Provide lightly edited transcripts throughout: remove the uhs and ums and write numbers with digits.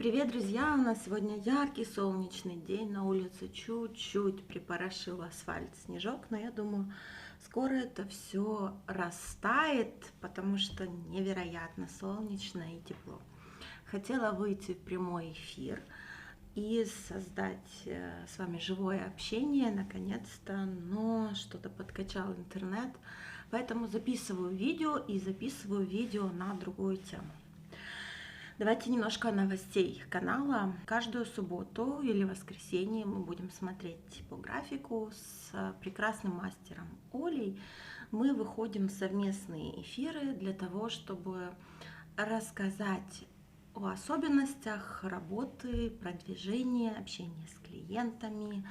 Привет, друзья! У нас сегодня яркий солнечный день, на улице чуть-чуть припорошил асфальт снежок, но я думаю, скоро это все растает, потому что невероятно солнечно и тепло. Хотела выйти в прямой эфир и создать с вами живое общение, наконец-то, но что-то подкачал интернет, поэтому записываю видео на другую тему. Давайте немножко новостей канала. Каждую субботу или воскресенье мы будем смотреть типографику с прекрасным мастером Олей. Мы выходим в совместные эфиры для того, чтобы рассказать о особенностях работы, продвижения, общения с клиентами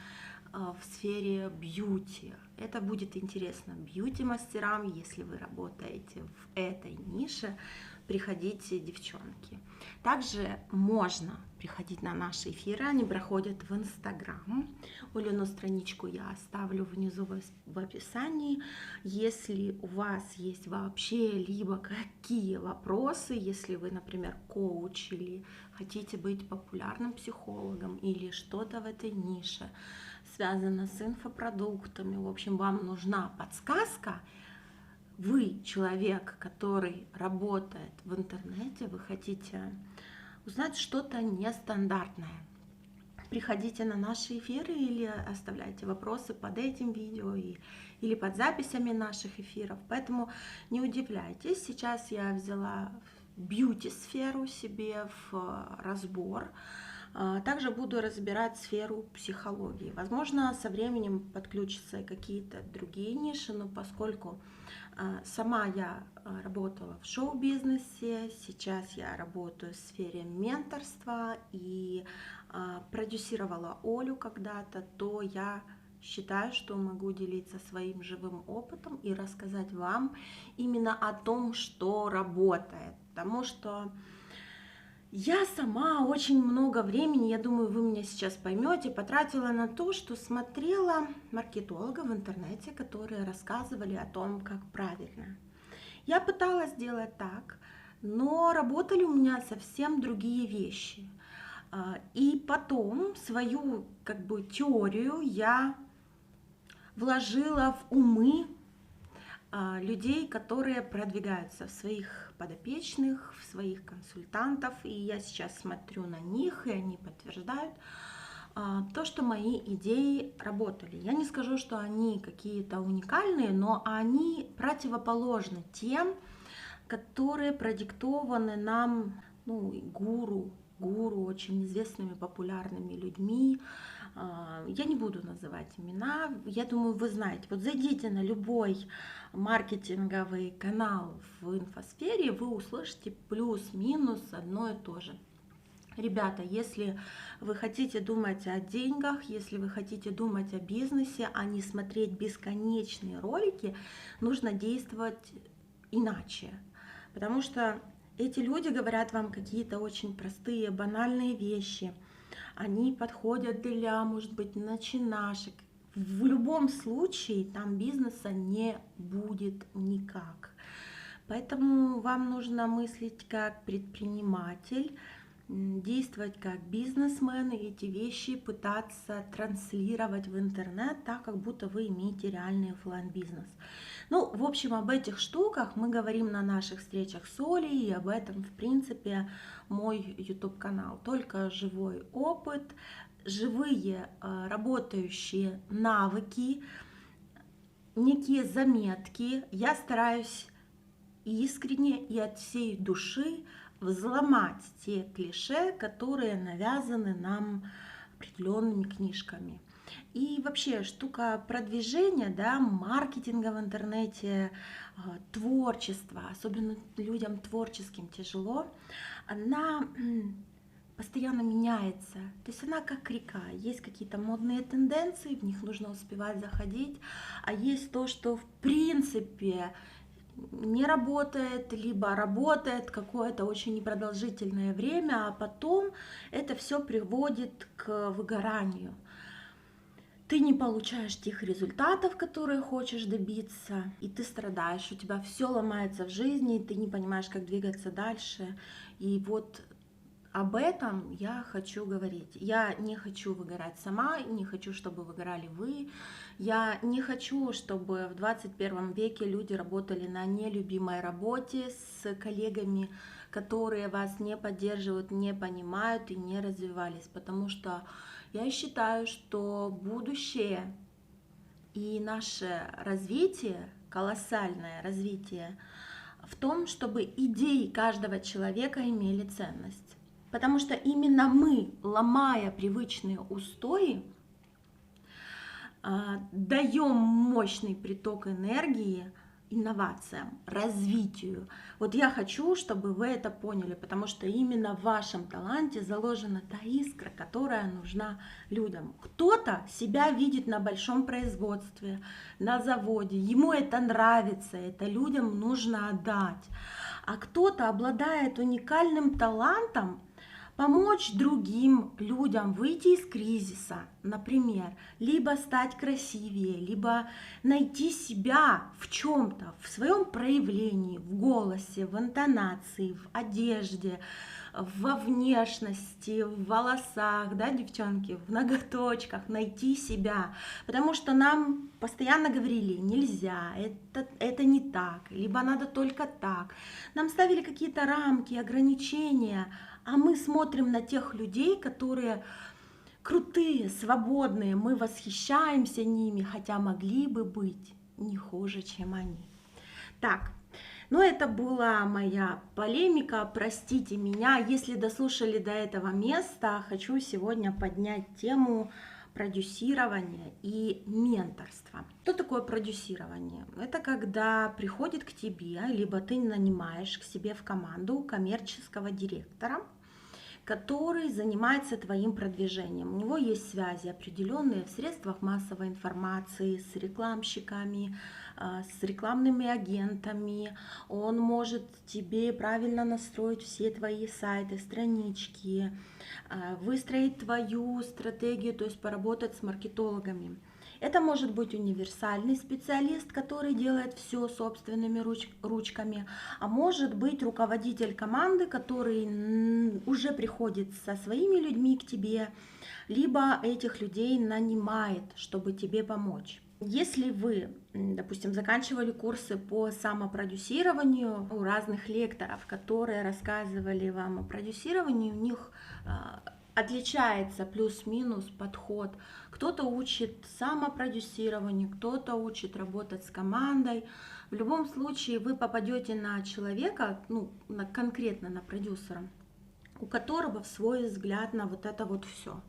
в сфере бьюти. Это будет интересно бьюти-мастерам, если вы работаете в этой нише. Приходите, девчонки. Также можно приходить на наши эфиры, они проходят в Инстаграм. Олину страничку я оставлю внизу в описании. Если у вас есть вообще либо какие вопросы, если вы, например, коуч или хотите быть популярным психологом или что-то в этой нише связано с инфопродуктами, в общем, вам нужна подсказка, вы человек, который работает в интернете, вы хотите узнать что-то нестандартное, приходите на наши эфиры или оставляйте вопросы под этим видео или под записями наших эфиров. Поэтому не удивляйтесь, сейчас я взяла бьюти-сферу себе в разбор. Также буду разбирать сферу психологии. Возможно, со временем подключатся и какие-то другие ниши, но поскольку сама я работала в шоу-бизнесе, сейчас я работаю в сфере менторства и продюсировала Олю когда-то, то я считаю, что могу делиться своим живым опытом и рассказать вам именно о том, что работает. Потому что я сама очень много времени, я думаю, вы меня сейчас поймете, потратила на то, что смотрела маркетологов в интернете, которые рассказывали о том, как правильно. Я пыталась сделать так, но работали у меня совсем другие вещи. И потом свою теорию я вложила в умы людей, которые продвигаются в своих подопечных, в своих консультантов, и я сейчас смотрю на них, и они подтверждают то, что мои идеи работали. Я не скажу, что они какие-то уникальные, но они противоположны тем, которые продиктованы нам, гуру, очень известными, популярными людьми. Я не буду называть имена, я думаю, вы знаете. Вот зайдите на любой маркетинговый канал в инфосфере, вы услышите плюс-минус одно и то же. Ребята, если вы хотите думать о деньгах, если вы хотите думать о бизнесе, а не смотреть бесконечные ролики, нужно действовать иначе. Потому что эти люди говорят вам какие-то очень простые, банальные вещи. Они подходят для, может быть, начинашек. В любом случае там бизнеса не будет никак. Поэтому вам нужно мыслить как предприниматель, действовать как бизнесмен и эти вещи пытаться транслировать в интернет так, как будто вы имеете реальный офлайн-бизнес. В общем, об этих штуках мы говорим на наших встречах с Олей, и об этом, в принципе, мой YouTube-канал. Только живой опыт, живые работающие навыки, некие заметки. Я стараюсь искренне и от всей души взломать те клише, которые навязаны нам определенными книжками. И вообще штука продвижения, маркетинга в интернете, творчество, особенно людям творческим тяжело, она постоянно меняется. То есть она как река. Есть какие-то модные тенденции, в них нужно успевать заходить, а есть то, что в принципе не работает, либо работает какое-то очень непродолжительное время, а потом это все приводит к выгоранию. Ты не получаешь тех результатов, которые хочешь добиться, и ты страдаешь, у тебя все ломается в жизни, ты не понимаешь, как двигаться дальше. И вот об этом я хочу говорить. Я не хочу выгорать сама, не хочу, чтобы выгорали вы. Я не хочу, чтобы в 21 веке люди работали на нелюбимой работе с коллегами, которые вас не поддерживают, не понимают и не развивались. Потому что я считаю, что будущее и наше развитие, колоссальное развитие, в том, чтобы идеи каждого человека имели ценность. Потому что именно мы, ломая привычные устои, даем мощный приток энергии инновациям, развитию. Вот я хочу, чтобы вы это поняли, потому что именно в вашем таланте заложена та искра, которая нужна людям. Кто-то себя видит на большом производстве, на заводе, ему это нравится, это людям нужно отдать. А кто-то обладает уникальным талантом помочь другим людям выйти из кризиса, например, либо стать красивее, либо найти себя в чем-то, в своем проявлении, в голосе, в интонации, в одежде, во внешности, в волосах, да, девчонки, в ноготочках, найти себя. Потому что нам постоянно говорили, нельзя, это не так, либо надо только так. Нам ставили какие-то рамки, ограничения, а мы смотрим на тех людей, которые крутые, свободные, мы восхищаемся ними, хотя могли бы быть не хуже, чем они. Так, ну это была моя полемика, простите меня, если дослушали до этого места, хочу сегодня поднять тему продюсирования и менторства. Что такое продюсирование? Это когда приходит к тебе, либо ты нанимаешь к себе в команду коммерческого директора, который занимается твоим продвижением. У него есть связи определенные в средствах массовой информации, с рекламщиками, с рекламными агентами. Он может тебе правильно настроить все твои сайты, странички, выстроить твою стратегию, то есть поработать с маркетологами. Это может быть универсальный специалист, который делает все собственными ручками, а может быть руководитель команды, который уже приходит со своими людьми к тебе, либо этих людей нанимает, чтобы тебе помочь. Если вы, допустим, заканчивали курсы по самопродюсированию у разных лекторов, которые рассказывали вам о продюсировании, у них отличается плюс-минус подход. Кто-то учит самопродюсированию, кто-то учит работать с командой. В любом случае вы попадете на человека, конкретно на продюсера, у которого свой взгляд на вот это вот все.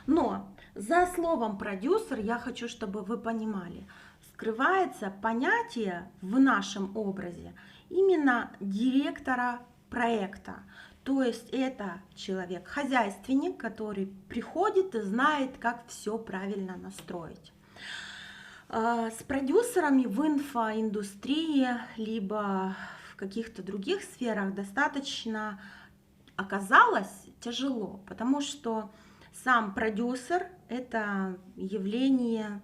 Но за словом продюсер я хочу, чтобы вы понимали, скрывается понятие в нашем образе именно директора проекта. То есть это человек-хозяйственник, который приходит и знает, как все правильно настроить. С продюсерами в инфоиндустрии, либо в каких-то других сферах достаточно оказалось тяжело, потому что сам продюсер – это явление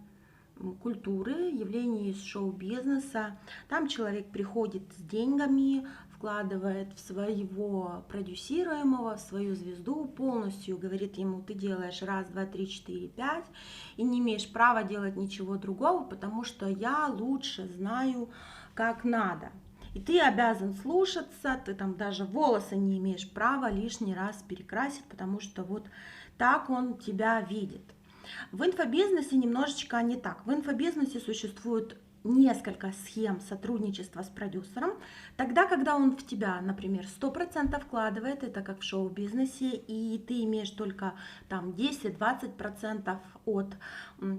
культуры, явление из шоу-бизнеса. Там человек приходит с деньгами, вкладывает в своего продюсируемого, в свою звезду, полностью говорит ему, ты делаешь раз, два, три, четыре, пять, и не имеешь права делать ничего другого, потому что я лучше знаю, как надо. И ты обязан слушаться, ты там даже волосы не имеешь права лишний раз перекрасить, потому что вот так он тебя видит. В инфобизнесе немножечко не так. В инфобизнесе существует несколько схем сотрудничества с продюсером. Тогда, когда он в тебя, например, 100% вкладывает, это как в шоу-бизнесе, и ты имеешь только там 10-20% от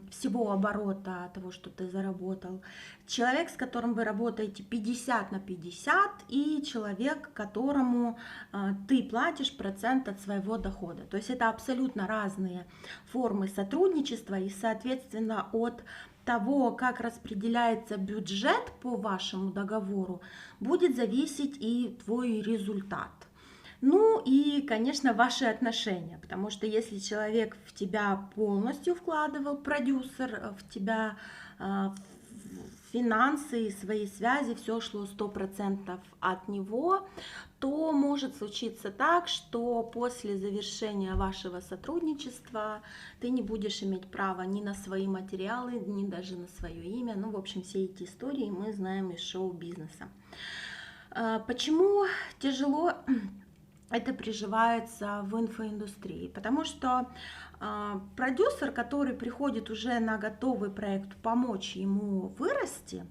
всего оборота того, что ты заработал. Человек, с которым вы работаете 50/50, и человек, которому ты платишь процент от своего дохода. То есть это абсолютно разные формы сотрудничества, и, соответственно, от того, как распределяется бюджет по вашему договору, будет зависеть и твой результат. Ну и, конечно, ваши отношения, потому что если человек в тебя полностью вкладывал, продюсер, в тебя финансы и свои связи, все шло 100% от него, то может случиться так, что после завершения вашего сотрудничества ты не будешь иметь права ни на свои материалы, ни даже на свое имя. Ну, в общем, все эти истории мы знаем из шоу-бизнеса. Почему тяжело это приживается в инфоиндустрии? Потому что продюсер, который приходит уже на готовый проект, помочь ему вырасти,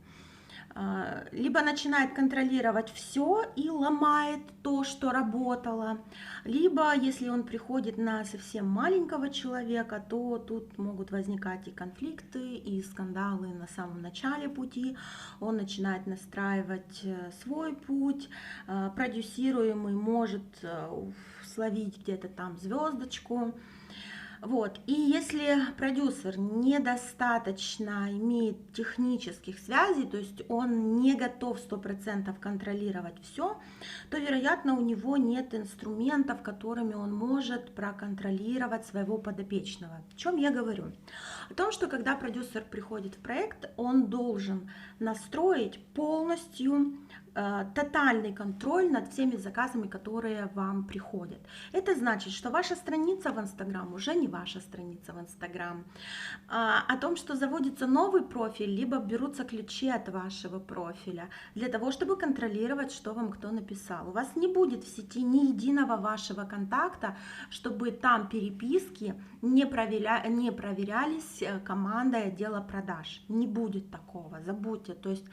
либо начинает контролировать все и ломает то, что работало, либо если он приходит на совсем маленького человека, то тут могут возникать и конфликты, и скандалы на самом начале пути. Он начинает настраивать свой путь, продюсируемый может словить где-то там звездочку. Вот. И если продюсер недостаточно имеет технических связей, то есть он не готов 100% контролировать все, то, вероятно, у него нет инструментов, которыми он может проконтролировать своего подопечного. О чем я говорю? О том, что когда продюсер приходит в проект, он должен настроить полностью тотальный контроль над всеми заказами, которые вам приходят. Это значит, что ваша страница в Инстаграм уже не ваша страница в Инстаграм. О том, что заводится новый профиль, либо берутся ключи от вашего профиля для того, чтобы контролировать, что вам кто написал. У вас не будет в сети ни единого вашего контакта, чтобы там переписки не проверялись командой отдела продаж. Не будет такого, забудьте. То есть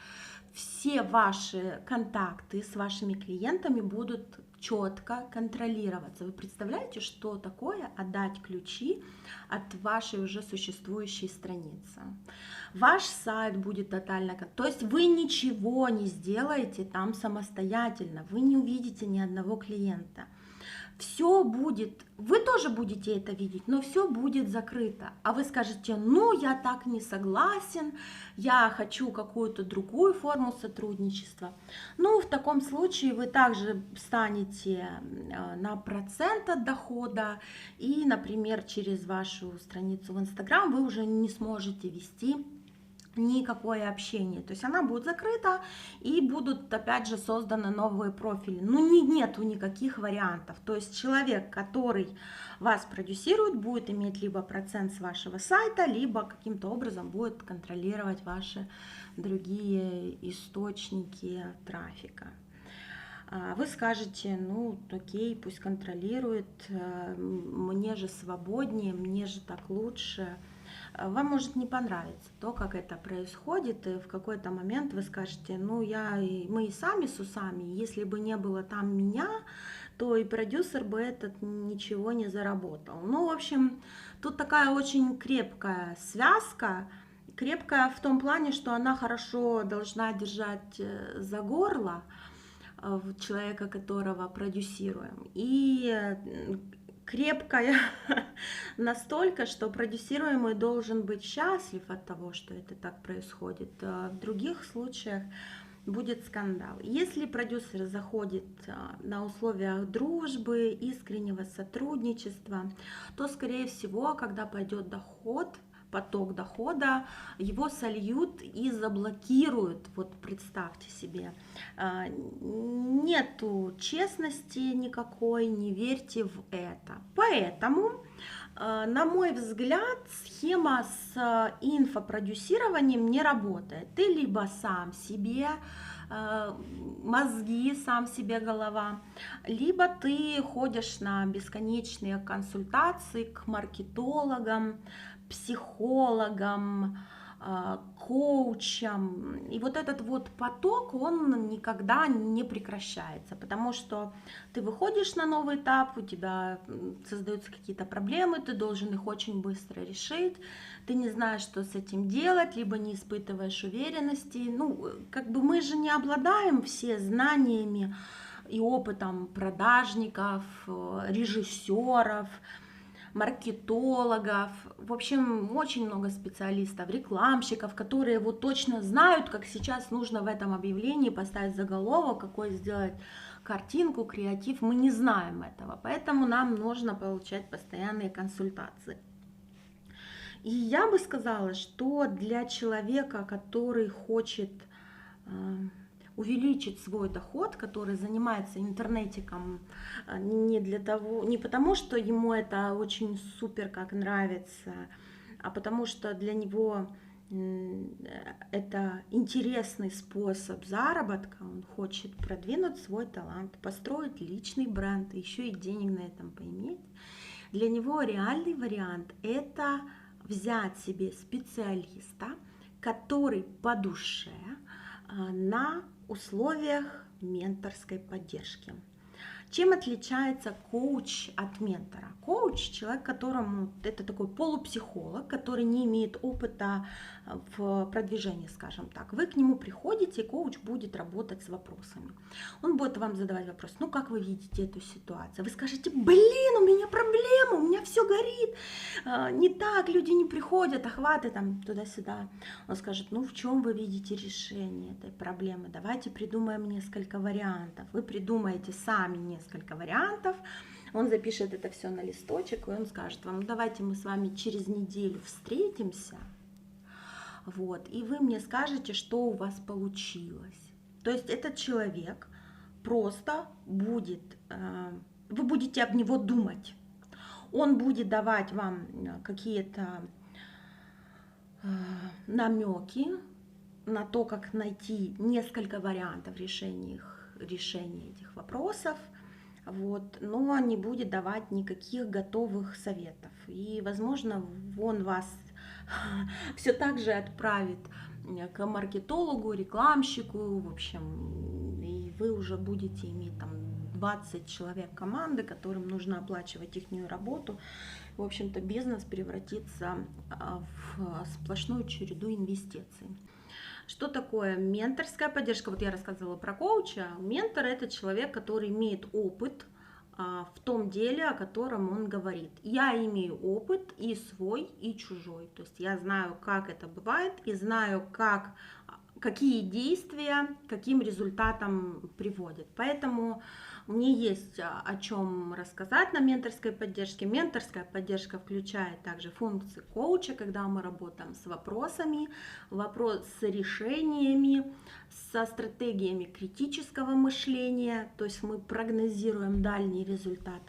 все ваши контакты с вашими клиентами будут четко контролироваться. Вы представляете, что такое отдать ключи от вашей уже существующей страницы? Ваш сайт будет тотально... То есть вы ничего не сделаете там самостоятельно, вы не увидите ни одного клиента. Все будет, вы тоже будете это видеть, но все будет закрыто. А вы скажете, ну, я так не согласен, я хочу какую-то другую форму сотрудничества. Ну, в таком случае вы также станете на процент от дохода, и, например, через вашу страницу в Инстаграм вы уже не сможете вести никакое общение, то есть она будет закрыта и будут опять же созданы новые профили. Ну, нету никаких вариантов, то есть человек, который вас продюсирует, будет иметь либо процент с вашего сайта, либо каким-то образом будет контролировать ваши другие источники трафика. Вы скажете, ну окей, пусть контролирует, мне же свободнее, мне же так лучше. Вам может не понравиться то, как это происходит, и в какой-то момент вы скажете, ну мы и сами с усами, если бы не было там меня, то и продюсер бы этот ничего не заработал. Ну, в общем, тут такая очень крепкая связка, крепкая в том плане, что она хорошо должна держать за горло человека, которого продюсируем, и крепкая настолько, что продюсируемый должен быть счастлив от того, что это так происходит. В других случаях будет скандал. Если продюсер заходит на условиях дружбы, искреннего сотрудничества, то, скорее всего, когда пойдет поток дохода, его сольют и заблокируют. Вот представьте себе, нету честности никакой, не верьте в это. Поэтому, на мой взгляд, схема с инфопродюсированием не работает. Ты либо сам себе мозги, сам себе голова, либо ты ходишь на бесконечные консультации к маркетологам, психологам, коучам. И вот этот вот поток, он никогда не прекращается, потому что ты выходишь на новый этап, у тебя создаются какие-то проблемы, ты должен их очень быстро решить, ты не знаешь, что с этим делать, либо не испытываешь уверенности. Ну, как бы мы же не обладаем все знаниями и опытом продажников, режиссеров, маркетологов, в общем, очень много специалистов, рекламщиков, которые вот точно знают, как сейчас нужно в этом объявлении поставить заголовок, какой сделать картинку, креатив. Мы не знаем этого, поэтому нам нужно получать постоянные консультации. И я бы сказала, что для человека, который хочет увеличить свой доход, который занимается интернетиком не для того, не потому, что ему это очень супер как нравится, а потому что для него это интересный способ заработка, он хочет продвинуть свой талант, построить личный бренд, еще и денег на этом поиметь. Для него реальный вариант – это взять себе специалиста, который по душе, на условиях менторской поддержки. Чем отличается коуч от ментора? Коуч – человек, которому это такой полупсихолог, который не имеет опыта в продвижении, скажем так. Вы к нему приходите, и коуч будет работать с вопросами. Он будет вам задавать вопрос: ну как вы видите эту ситуацию? Вы скажете: блин, у меня проблема, у меня все горит, не так, люди не приходят, охваты там туда-сюда. Он скажет: ну в чем вы видите решение этой проблемы? Давайте придумаем несколько вариантов. Вы придумаете сами несколько вариантов, он запишет это все на листочек, и он скажет вам: давайте мы с вами через неделю встретимся, вот, и вы мне скажете, что у вас получилось. То есть этот человек просто будет, вы будете об него думать, он будет давать вам какие-то намеки на то, как найти несколько вариантов решения этих вопросов, вот, но не будет давать никаких готовых советов. И, возможно, он вас все так же отправит к маркетологу, рекламщику, в общем, и вы уже будете иметь там 20 человек команды, которым нужно оплачивать их работу. В общем-то, бизнес превратится в сплошную череду инвестиций. Что такое менторская поддержка? Вот я рассказывала про коуча. Ментор – это человек, который имеет опыт в том деле, о котором он говорит. Я имею опыт и свой, и чужой. То есть я знаю, как это бывает, и знаю, какие действия к каким результатам приводят. Поэтому мне есть о чем рассказать на менторской поддержке. Менторская поддержка включает также функции коуча, когда мы работаем с вопросами, с решениями, со стратегиями критического мышления, то есть мы прогнозируем дальний результат.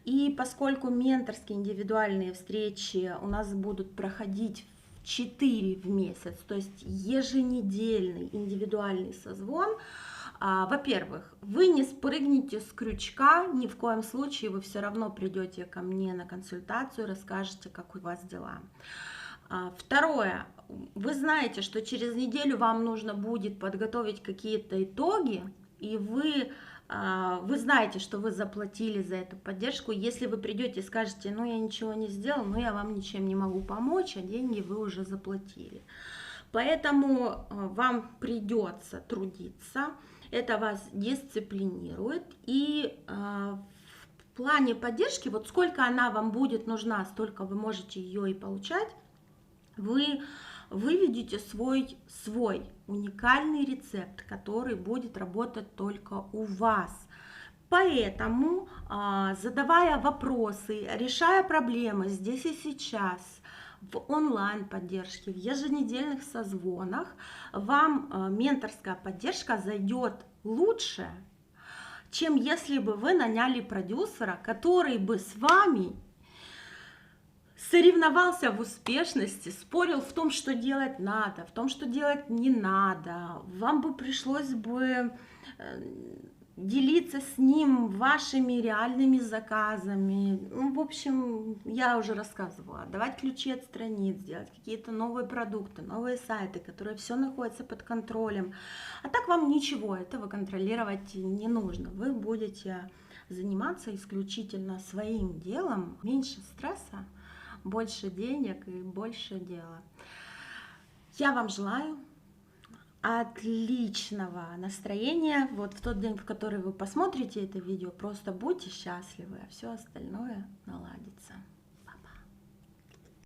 И поскольку менторские индивидуальные встречи у нас будут проходить 4 в месяц, то есть еженедельный индивидуальный созвон, во-первых, вы не спрыгнете с крючка, ни в коем случае, вы все равно придете ко мне на консультацию, расскажете, как у вас дела. Второе, вы знаете, что через неделю вам нужно будет подготовить какие-то итоги, и вы знаете, что вы заплатили за эту поддержку. Если вы придете и скажете: ну я ничего не сделал, ну я вам ничем не могу помочь, а деньги вы уже заплатили. Поэтому вам придется трудиться, это вас дисциплинирует, и в плане поддержки, вот сколько она вам будет нужна, столько вы можете ее и получать, вы выведете свой уникальный рецепт, который будет работать только у вас. Поэтому, задавая вопросы, решая проблемы здесь и сейчас, в онлайн-поддержке, в еженедельных созвонах, вам менторская поддержка зайдет лучше, чем если бы вы наняли продюсера, который бы с вами соревновался в успешности, спорил в том, что делать надо, в том, что делать не надо. Вам бы пришлось бы делиться с ним вашими реальными заказами. Ну, в общем, я уже рассказывала. Давать ключи от страниц, делать какие-то новые продукты, новые сайты, которые все находятся под контролем. А так вам ничего этого контролировать не нужно. Вы будете заниматься исключительно своим делом, меньше стресса, больше денег и больше дела. Я вам желаю отличного настроения. Вот в тот день, в который вы посмотрите это видео, просто будьте счастливы, а все остальное наладится.